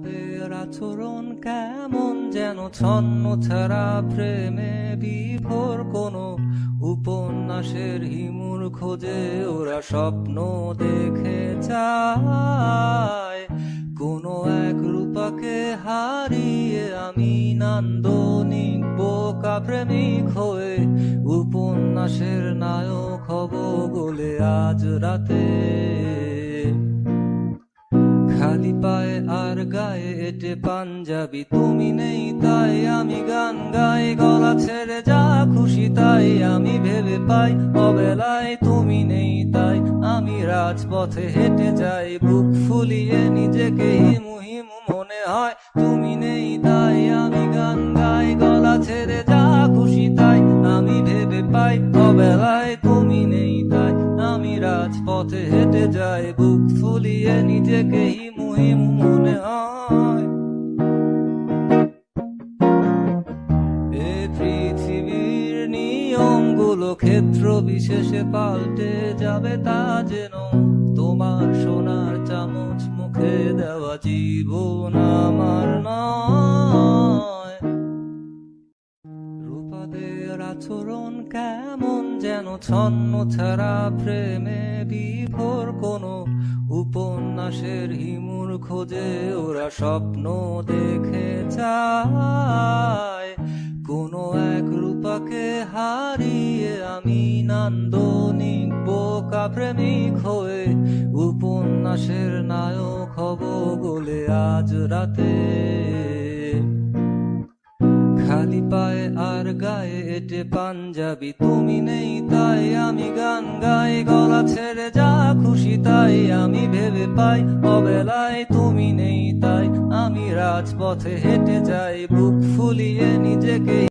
রূপাদের আচরণ কেমন যেন ছন্ন ছাড়া প্রেমে বিভোর কোনো উপন্যাসের হিমুর খোঁজে ওরা স্বপ্ন দেখে চায় কোনো এক রূপাকে হারিয়ে আমি নান্দনিক বোকা প্রেমিক হয়ে উপন্যাসের নায়ক হব বলে আজ রাতে খালি পায়ে আর গায়ে এটে পাঞ্জাবি তুমি নেই তাই আমি গান গাই গলা ছেড়ে যা খুশি তাই আমি ভেবে পাই অবেলায় তুমি নেই তাই আমি রাজপথে হেঁটে যাই বুক ফুলিয়ে নিজেকে হিমু হিমু মনে হয় তুমি নেই তাই আমি গান গাই গলা ছেড়ে যা খুশি তাই আমি ভেবে পাই অবেলায় তুমি নেই তাই আমি রাজপথে হেঁটে যাই বুক ফুলিয়ে নিজেকে হিমু হিমু মনে হয় এ পৃথিবীর নিয়মগুলো ক্ষেত্র বিশেষে পাল্টে যাবে তা যেন তোমার সোনার চামচ মুখে দেওয়া জীবন আমার নয় রূপাদের আচরণ কেমন যেন ছন্ন ছাড়া প্রেমে বিভোর কোনো উপন্যাসের হিমুর খোঁজে ওরা স্বপ্ন দেখে চায় কোনো এক রূপাকে হারিয়ে আমি নান্দনিক বোকা প্রেমিক হয়ে উপন্যাসের নায়ক হব বলে আজ রাতে খালি পায়ে আর গায়ে এটে পাঞ্জাবি তুমি নেই তাই আমি গান গাই গলা ছেড়ে যা খুশি তাই আমি ভেবে পাই অবেলায় তুমি নেই তাই আমি রাজপথে হেঁটে যাই বুক ফুলিয়ে নিজেকে